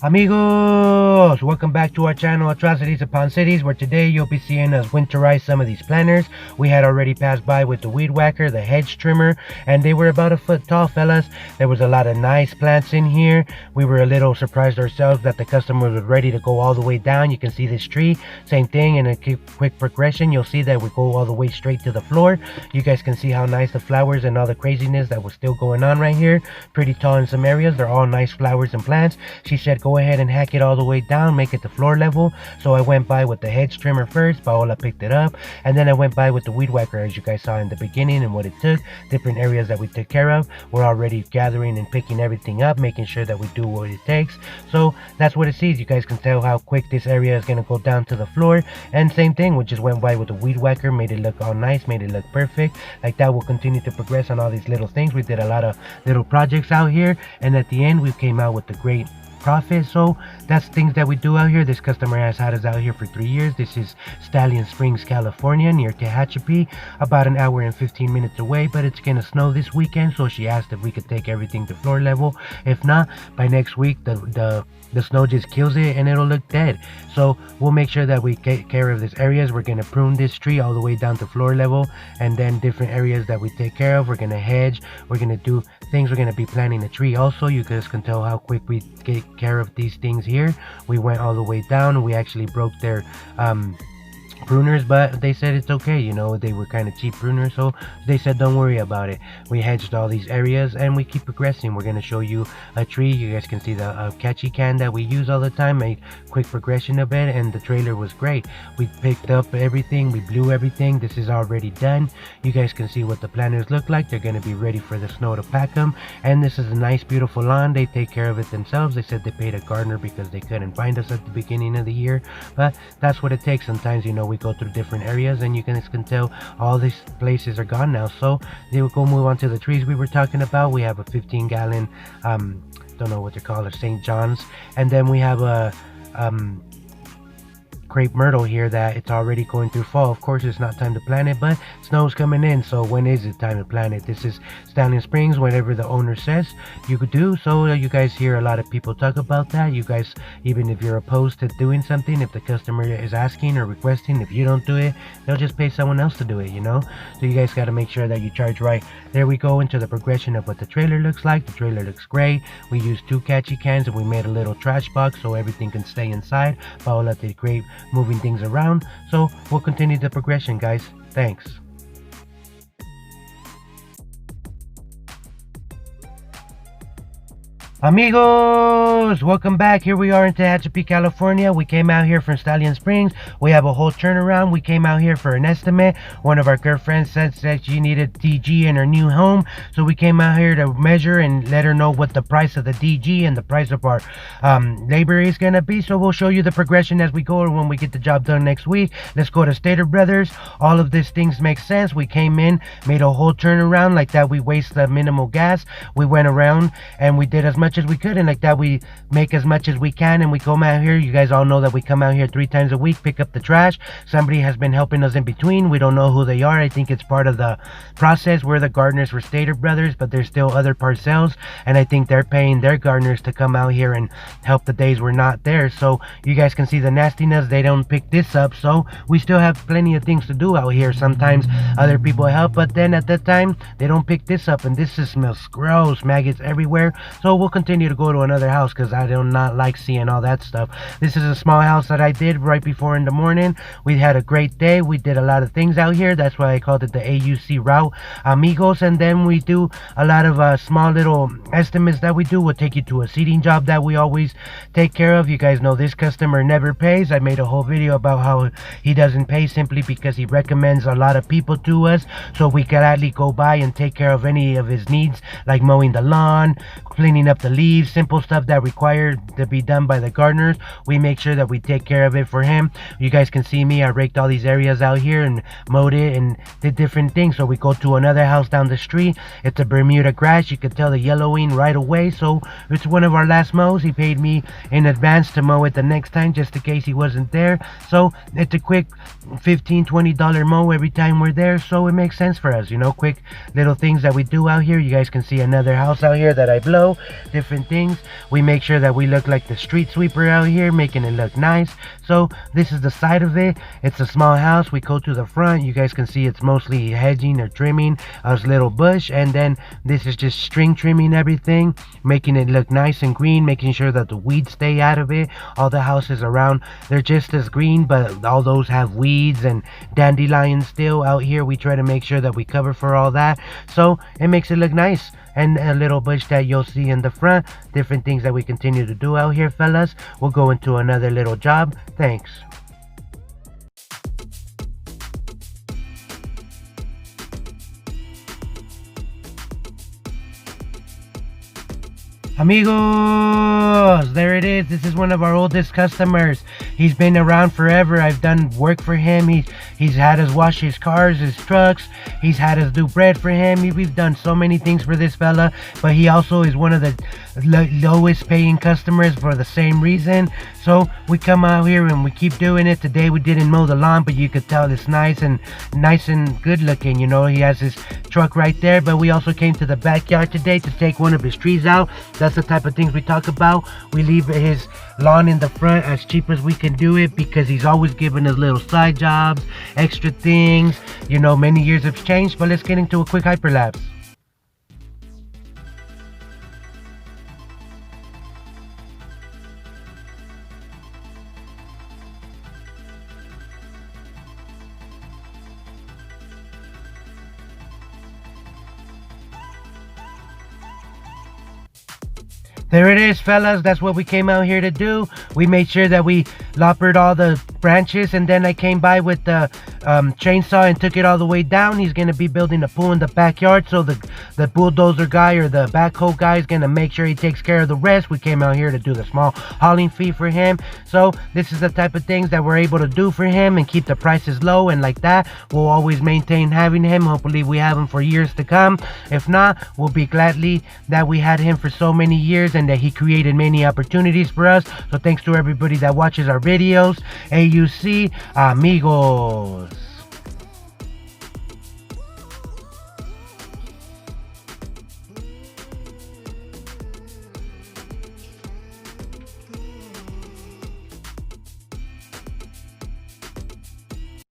Amigos, welcome back to our channel Atrocities Upon Cities, where today you'll be seeing us winterize some of these planters. We had already passed by with the weed whacker, the hedge trimmer, and they were about a foot tall, fellas. There was a lot of nice plants in here. We were a little surprised ourselves that the customer was ready to go all the way down. You can see this tree, same thing in a quick progression. You'll see that we go all the way straight to the floor. You guys can see how nice the flowers and all the craziness that was still going on right here. Pretty tall in some areas. They're all nice flowers and plants. She said go ahead and hack it all the way down, make it to floor level. So I went by with the hedge trimmer first. Paola picked it up, and then I went by with the weed whacker, as you guys saw in the beginning, and what it took, different areas that we took care of. We're already gathering and picking everything up, making sure that we do what it takes. So that's what it sees. You guys can tell how quick this area is going to go down to the floor. And same thing, we just went by with the weed whacker, made it look all nice, made it look perfect. Like that, we'll continue to progress on all these little things. We did a lot of little projects out here, and at the end we came out with the great profit. So that's things that we do out here. This customer has had us out here for 3 years. This is Stallion Springs, California, near Tehachapi, about an hour and 15 minutes away, but it's gonna snow this weekend, so she asked if we could take everything to floor level. If not, by next week the snow just kills it and it'll look dead. So we'll make sure that we take care of these areas. We're gonna prune this tree all the way down to floor level, and then different areas that we take care of, we're gonna hedge, we're gonna do things. We're gonna be planting a tree also. You guys can tell how quick we take care of these things here. We went all the way down. We actually broke their pruners, but they said it's okay, you know, they were kind of cheap pruners, so they said don't worry about it. We hedged all these areas and we keep progressing. We're going to show you a tree. You guys can see the catchy can that we use all the time, made quick progression of it, and the trailer was great. We picked up everything, we blew everything. This is already done. You guys can see what the planters look like. They're going to be ready for the snow to pack them, and this is a nice beautiful lawn. They take care of it themselves. They said they paid a gardener because they couldn't find us at the beginning of the year, but that's what it takes. Sometimes, you know, we go through different areas, and you guys can tell all these places are gone now. So they will go move on to the trees we were talking about. We have a 15-gallon don't know what they're called, St. John's, and then we have a crepe myrtle here that it's already going through fall. Of course, it's not time to plant it, but snow's coming in, so when is it time to plant it? This is Stallion Springs, whatever the owner says you could do. So you guys hear a lot of people talk about that. You guys, even if you're opposed to doing something, if the customer is asking or requesting, if you don't do it, they'll just pay someone else to do it, you know. So you guys got to make sure that you charge right. There we go into the progression of what the trailer looks like. The trailer looks great. We used 2 catchy cans, and we made a little trash box so everything can stay inside. Paola did great moving things around, so we'll continue the progression, guys. Thanks. Amigos, welcome back. Here we are in Tehachapi, California. We came out here from Stallion Springs. We have a whole turnaround. We came out here for an estimate. One of our girlfriends said that she needed DG in her new home, so we came out here to measure and let her know what the price of the DG and the price of our labor is gonna be. So we'll show you the progression as we go, or when we get the job done next week. Let's go to Stater Brothers. All of these things make sense. We came in, made a whole turnaround. Like that, we waste the minimal gas. We went around and we did as much as we could, and like that we make as much as we can, and we come out here. You guys all know that we come out here 3 times a week, pick up the trash. Somebody has been helping us in between. We don't know who they are. I think it's part of the process. We're the gardeners for Stater Brothers, but there's still other parcels, and I think they're paying their gardeners to come out here and help the days we're not there. So you guys can see the nastiness. They don't pick this up, so we still have plenty of things to do out here. Sometimes other people help, but then at that time they don't pick this up, and this just smells gross, maggots everywhere. So we'll continue to go to another house because I do not like seeing all that stuff. This is a small house that I did right before in the morning. We had a great day. We did a lot of things out here. That's why I called it the AUC route, Amigos. And then we do a lot of small little estimates that we do. We'll take you to a seating job that we always take care of. You guys know this customer never pays. I made a whole video about how he doesn't pay simply because he recommends a lot of people to us, so we can gladly go by and take care of any of his needs, like mowing the lawn, cleaning up the leaves, simple stuff that required to be done by the gardeners. We make sure that we take care of it for him. You guys can see me, I raked all these areas out here and mowed it and did different things. So we go to another house down the street. It's a Bermuda grass. You could tell the yellowing right away, so it's one of our last mows. He paid me in advance to mow it the next time just in case he wasn't there. So it's a quick $15-20 mow every time we're there, so it makes sense for us, you know, quick little things that we do out here. You guys can see another house out here that I blow. different things. We make sure that we look like the street sweeper out here, making it look nice. So this is the side of it. It's a small house. We go to the front. You guys can see it's mostly hedging or trimming a little bush, and then this is just string trimming everything, making it look nice and green, making sure that the weeds stay out of it. All the houses around, they're just as green, but all those have weeds and dandelions still. Out here we try to make sure that we cover for all that, so it makes it look nice. And a little bush that you'll see in the front. Different things that we continue to do out here, fellas. We'll go into another little job. Thanks. Amigos, there it is. This is one of our oldest customers. He's been around forever. I've done work for him. He's had us wash his cars, his trucks. He's had us do bread for him. We've done so many things for this fella, but he also is one of the lowest paying customers for the same reason. So we come out here and we keep doing it. Today we didn't mow the lawn, but you could tell it's nice and good looking. You know, he has his truck right there, but we also came to the backyard today to take one of his trees out. That's the type of things we talk about. We leave his lawn in the front as cheap as we can do it, because he's always giving us little side jobs, extra things. You know, many years have changed, but let's get into a quick hyperlapse. There it is, fellas. That's what we came out here to do. We made sure that we loppered all the branches, and then I came by with the chainsaw and took it all the way down. He's going to be building a pool in the backyard, so the bulldozer guy or the backhoe guy is going to make sure he takes care of the rest. We came out here to do the small hauling fee for him. So this is the type of things that we're able to do for him and keep the prices low, and like that, we'll always maintain having him. Hopefully we have him for years to come. If not, we'll be gladly that we had him for so many years and that he created many opportunities for us. So thanks to everybody that watches our videos. AUC, amigos.